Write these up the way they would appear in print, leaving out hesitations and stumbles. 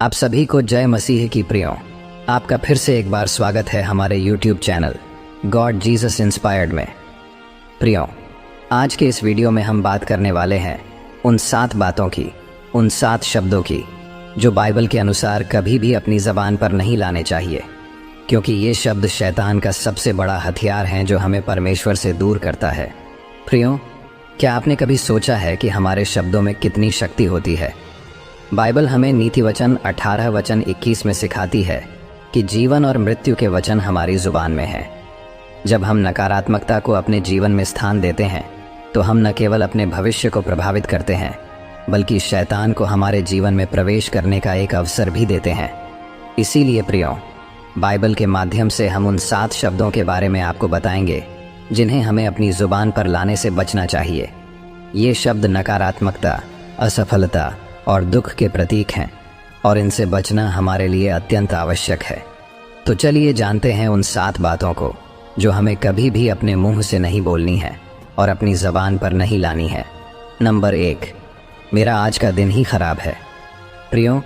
आप सभी को जय मसीह की प्रियों। आपका फिर से एक बार स्वागत है हमारे YouTube channel God Jesus inspired में। प्रियों, आज के इस वीडियो में हम बात करने वाले हैं उन 7 बातों की, उन 7 शब्दों की जो बाइबल के अनुसार कभी भी अपनी ज़बान पर नहीं लाने चाहिए, क्योंकि ये शब्द शैतान का सबसे बड़ा हथियार हैं जो हमें परमेश्वर से दूर करता है। प्रियों, क्या आपने कभी सोचा है कि हमारे शब्दों में कितनी शक्ति होती है? बाइबल हमें नीति वचन 18 वचन 21 में सिखाती है कि जीवन और मृत्यु के वचन हमारी जुबान में हैं। जब हम नकारात्मकता को अपने जीवन में स्थान देते हैं तो हम न केवल अपने भविष्य को प्रभावित करते हैं, बल्कि शैतान को हमारे जीवन में प्रवेश करने का एक अवसर भी देते हैं। इसीलिए प्रियों, बाइबल के माध्यम से हम उन 7 शब्दों के बारे में आपको बताएंगे जिन्हें हमें अपनी जुबान पर लाने से बचना चाहिए। ये शब्द नकारात्मकता, असफलता और दुख के प्रतीक हैं और इनसे बचना हमारे लिए अत्यंत आवश्यक है। तो चलिए जानते हैं उन 7 बातों को जो हमें कभी भी अपने मुंह से नहीं बोलनी है और अपनी ज़बान पर नहीं लानी है। नंबर 1, मेरा आज का दिन ही खराब है। प्रियों,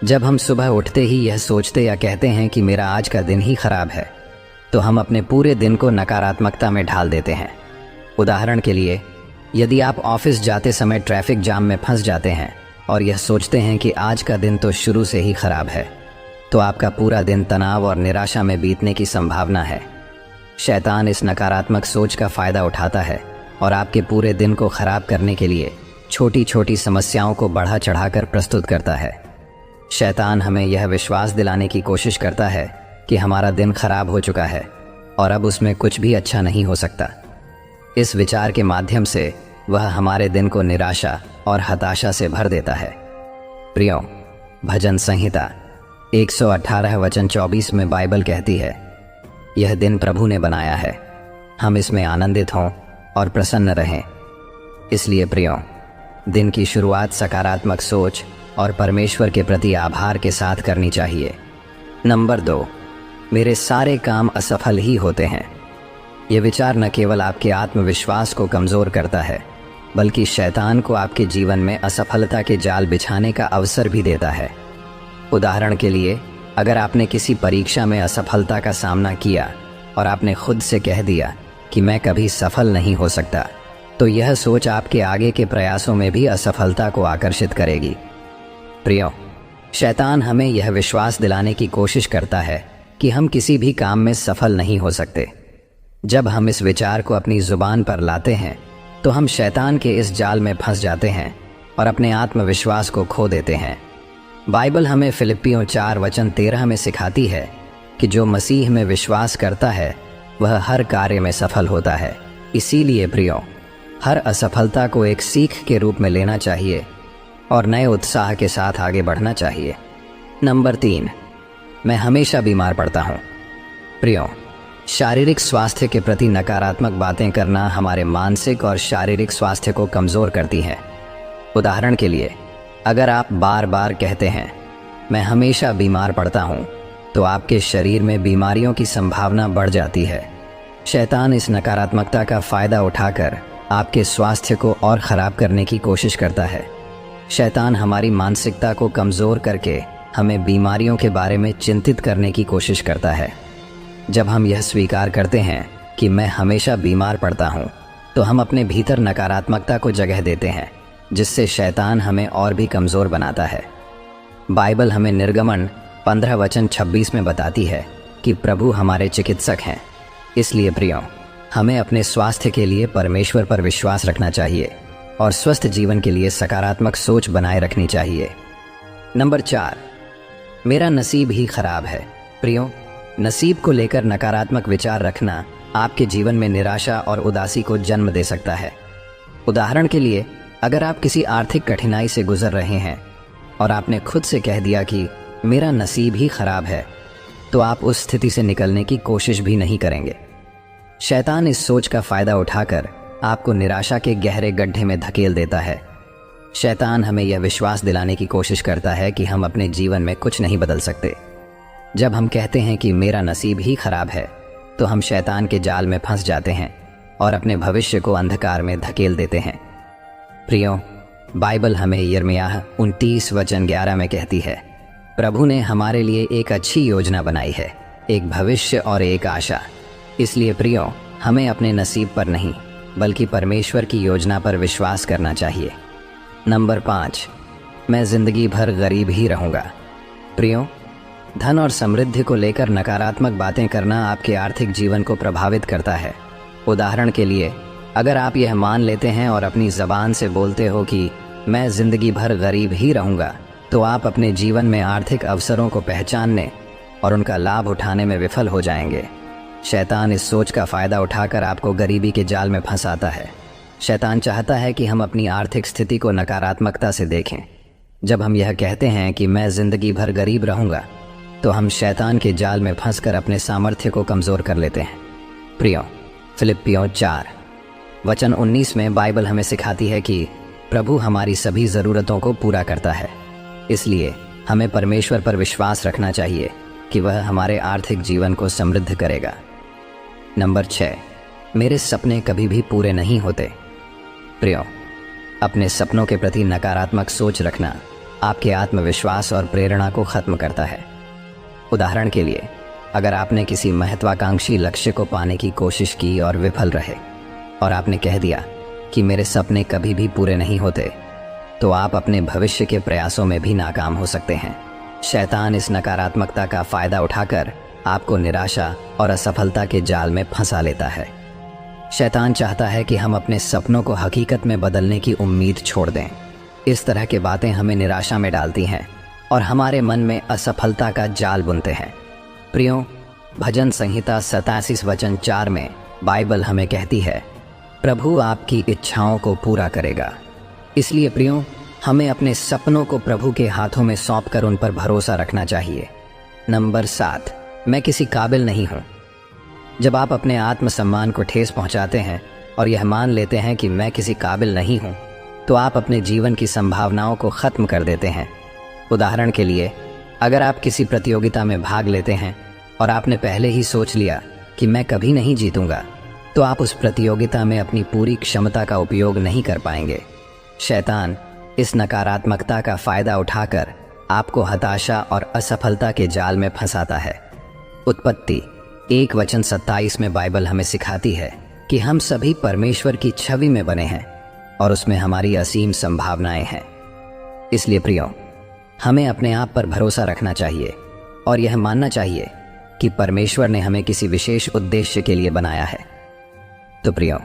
जब हम सुबह उठते ही यह सोचते या कहते हैं कि मेरा आज का दिन ही खराब है, तो हम अपने पूरे दिन को नकारात्मकता में ढाल देते हैं। उदाहरण के लिए, यदि आप ऑफिस जाते समय ट्रैफिक जाम में फंस जाते हैं और यह सोचते हैं कि आज का दिन तो शुरू से ही खराब है, तो आपका पूरा दिन तनाव और निराशा में बीतने की संभावना है। शैतान इस नकारात्मक सोच का फ़ायदा उठाता है और आपके पूरे दिन को खराब करने के लिए छोटी छोटी समस्याओं को बढ़ा चढ़ाकर प्रस्तुत करता है। शैतान हमें यह विश्वास दिलाने की कोशिश करता है कि हमारा दिन खराब हो चुका है और अब उसमें कुछ भी अच्छा नहीं हो सकता। इस विचार के माध्यम से वह हमारे दिन को निराशा और हताशा से भर देता है। प्रियों, भजन संहिता 118 वचन 24 में बाइबल कहती है, यह दिन प्रभु ने बनाया है, हम इसमें आनंदित हों और प्रसन्न रहें। इसलिए प्रियों, दिन की शुरुआत सकारात्मक सोच और परमेश्वर के प्रति आभार के साथ करनी चाहिए। नंबर 2, मेरे सारे काम असफल ही होते हैं। ये विचार न केवल आपके आत्मविश्वास को कमज़ोर करता है, बल्कि शैतान को आपके जीवन में असफलता के जाल बिछाने का अवसर भी देता है। उदाहरण के लिए, अगर आपने किसी परीक्षा में असफलता का सामना किया और आपने खुद से कह दिया कि मैं कभी सफल नहीं हो सकता, तो यह सोच आपके आगे के प्रयासों में भी असफलता को आकर्षित करेगी। प्रियों, शैतान हमें यह विश्वास दिलाने की कोशिश करता है कि हम किसी भी काम में सफल नहीं हो सकते। जब हम इस विचार को अपनी जुबान पर लाते हैं तो हम शैतान के इस जाल में फंस जाते हैं और अपने आत्मविश्वास को खो देते हैं। बाइबल हमें फिलिप्पियों 4 वचन 13 में सिखाती है कि जो मसीह में विश्वास करता है वह हर कार्य में सफल होता है। इसीलिए प्रियों, हर असफलता को एक सीख के रूप में लेना चाहिए और नए उत्साह के साथ आगे बढ़ना चाहिए। नंबर 3, मैं हमेशा बीमार पड़ता हूँ। प्रियों, शारीरिक स्वास्थ्य के प्रति नकारात्मक बातें करना हमारे मानसिक और शारीरिक स्वास्थ्य को कमज़ोर करती हैं। उदाहरण के लिए, अगर आप बार बार कहते हैं मैं हमेशा बीमार पड़ता हूँ, तो आपके शरीर में बीमारियों की संभावना बढ़ जाती है। शैतान इस नकारात्मकता का फ़ायदा उठाकर आपके स्वास्थ्य को और ख़राब करने की कोशिश करता है। शैतान हमारी मानसिकता को कमज़ोर करके हमें बीमारियों के बारे में चिंतित करने की कोशिश करता है। जब हम यह स्वीकार करते हैं कि मैं हमेशा बीमार पड़ता हूँ, तो हम अपने भीतर नकारात्मकता को जगह देते हैं, जिससे शैतान हमें और भी कमज़ोर बनाता है। बाइबल हमें निर्गमन 15 वचन 26 में बताती है कि प्रभु हमारे चिकित्सक हैं। इसलिए प्रियों, हमें अपने स्वास्थ्य के लिए परमेश्वर पर विश्वास रखना चाहिए और स्वस्थ जीवन के लिए सकारात्मक सोच बनाए रखनी चाहिए। नंबर 4, मेरा नसीब ही खराब है। प्रियों, नसीब को लेकर नकारात्मक विचार रखना आपके जीवन में निराशा और उदासी को जन्म दे सकता है। उदाहरण के लिए, अगर आप किसी आर्थिक कठिनाई से गुजर रहे हैं और आपने खुद से कह दिया कि मेरा नसीब ही खराब है, तो आप उस स्थिति से निकलने की कोशिश भी नहीं करेंगे। शैतान इस सोच का फ़ायदा उठाकर आपको निराशा के गहरे गड्ढे में धकेल देता है। शैतान हमें यह विश्वास दिलाने की कोशिश करता है कि हम अपने जीवन में कुछ नहीं बदल सकते। जब हम कहते हैं कि मेरा नसीब ही खराब है, तो हम शैतान के जाल में फंस जाते हैं और अपने भविष्य को अंधकार में धकेल देते हैं। प्रियों, बाइबल हमें यिर्मयाह 29 वचन 11 में कहती है, प्रभु ने हमारे लिए एक अच्छी योजना बनाई है, एक भविष्य और एक आशा। इसलिए प्रियो, हमें अपने नसीब पर नहीं बल्कि परमेश्वर की योजना पर विश्वास करना चाहिए। नंबर 5, मैं जिंदगी भर गरीब ही रहूँगा। प्रियो, धन और समृद्धि को लेकर नकारात्मक बातें करना आपके आर्थिक जीवन को प्रभावित करता है। उदाहरण के लिए, अगर आप यह मान लेते हैं और अपनी ज़बान से बोलते हो कि मैं ज़िंदगी भर गरीब ही रहूँगा, तो आप अपने जीवन में आर्थिक अवसरों को पहचानने और उनका लाभ उठाने में विफल हो जाएंगे। शैतान इस सोच का फ़ायदा उठाकर आपको गरीबी के जाल में फंसाता है। शैतान चाहता है कि हम अपनी आर्थिक स्थिति को नकारात्मकता से देखें। जब हम यह कहते हैं कि मैं ज़िंदगी भर गरीब रहूँगा, तो हम शैतान के जाल में फंसकर अपने सामर्थ्य को कमज़ोर कर लेते हैं। प्रियो, फिलिप्पियों 4 वचन 19 में बाइबल हमें सिखाती है कि प्रभु हमारी सभी ज़रूरतों को पूरा करता है। इसलिए हमें परमेश्वर पर विश्वास रखना चाहिए कि वह हमारे आर्थिक जीवन को समृद्ध करेगा। नंबर 6, मेरे सपने कभी भी पूरे नहीं होते। प्रियो, अपने सपनों के प्रति नकारात्मक सोच रखना आपके आत्मविश्वास और प्रेरणा को खत्म करता है। उदाहरण के लिए, अगर आपने किसी महत्वाकांक्षी लक्ष्य को पाने की कोशिश की और विफल रहे और आपने कह दिया कि मेरे सपने कभी भी पूरे नहीं होते, तो आप अपने भविष्य के प्रयासों में भी नाकाम हो सकते हैं। शैतान इस नकारात्मकता का फायदा उठाकर आपको निराशा और असफलता के जाल में फंसा लेता है। शैतान चाहता है कि हम अपने सपनों को हकीकत में बदलने की उम्मीद छोड़ दें। इस तरह की बातें हमें निराशा में डालती हैं और हमारे मन में असफलता का जाल बुनते हैं। प्रियो, भजन संहिता 87 वचन 4 में बाइबल हमें कहती है, प्रभु आपकी इच्छाओं को पूरा करेगा। इसलिए प्रियो, हमें अपने सपनों को प्रभु के हाथों में सौंपकर उन पर भरोसा रखना चाहिए। नंबर 7, मैं किसी काबिल नहीं हूँ। जब आप अपने आत्मसम्मान को ठेस पहुँचाते हैं और यह मान लेते हैं कि मैं किसी काबिल नहीं हूँ, तो आप अपने जीवन की संभावनाओं को ख़त्म कर देते हैं। उदाहरण के लिए, अगर आप किसी प्रतियोगिता में भाग लेते हैं और आपने पहले ही सोच लिया कि मैं कभी नहीं जीतूंगा, तो आप उस प्रतियोगिता में अपनी पूरी क्षमता का उपयोग नहीं कर पाएंगे। शैतान इस नकारात्मकता का फायदा उठाकर आपको हताशा और असफलता के जाल में फंसाता है। उत्पत्ति 1 वचन 27 में बाइबल हमें सिखाती है कि हम सभी परमेश्वर की छवि में बने हैं और उसमें हमारी असीम संभावनाएं हैं। इसलिए प्रियो, हमें अपने आप पर भरोसा रखना चाहिए और यह मानना चाहिए कि परमेश्वर ने हमें किसी विशेष उद्देश्य के लिए बनाया है। तो प्रियो,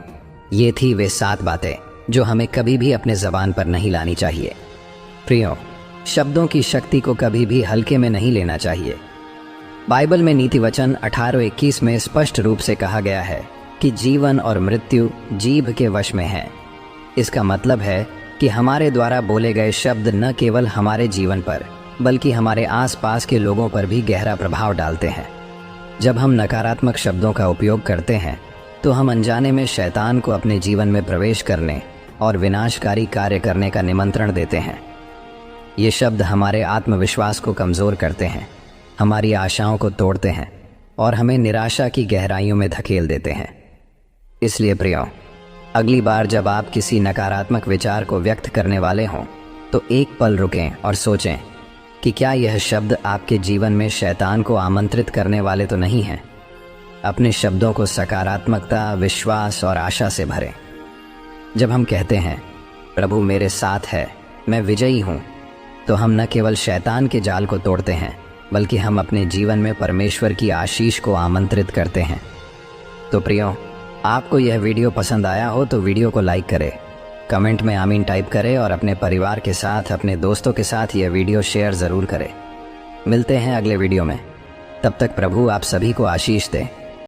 ये थी वे 7 बातें जो हमें कभी भी अपने ज़बान पर नहीं लानी चाहिए। प्रियो, शब्दों की शक्ति को कभी भी हल्के में नहीं लेना चाहिए। बाइबल में नीति वचन 18:21 में स्पष्ट रूप से कहा गया है कि जीवन और मृत्यु जीभ के वश में है। इसका मतलब है कि हमारे द्वारा बोले गए शब्द न केवल हमारे जीवन पर बल्कि हमारे आसपास के लोगों पर भी गहरा प्रभाव डालते हैं। जब हम नकारात्मक शब्दों का उपयोग करते हैं, तो हम अनजाने में शैतान को अपने जीवन में प्रवेश करने और विनाशकारी कार्य करने का निमंत्रण देते हैं। ये शब्द हमारे आत्मविश्वास को कमज़ोर करते हैं, हमारी आशाओं को तोड़ते हैं और हमें निराशा की गहराइयों में धकेल देते हैं। इसलिए प्रियो, अगली बार जब आप किसी नकारात्मक विचार को व्यक्त करने वाले हों, तो एक पल रुकें और सोचें कि क्या यह शब्द आपके जीवन में शैतान को आमंत्रित करने वाले तो नहीं हैं। अपने शब्दों को सकारात्मकता, विश्वास और आशा से भरें। जब हम कहते हैं प्रभु मेरे साथ है, मैं विजयी हूँ, तो हम न केवल शैतान के जाल को तोड़ते हैं बल्कि हम अपने जीवन में परमेश्वर की आशीष को आमंत्रित करते हैं। तो प्रियो, आपको यह वीडियो पसंद आया हो तो वीडियो को लाइक करें, कमेंट में आमीन टाइप करें और अपने परिवार के साथ, अपने दोस्तों के साथ यह वीडियो शेयर ज़रूर करें। मिलते हैं अगले वीडियो में। तब तक प्रभु आप सभी को आशीष दे।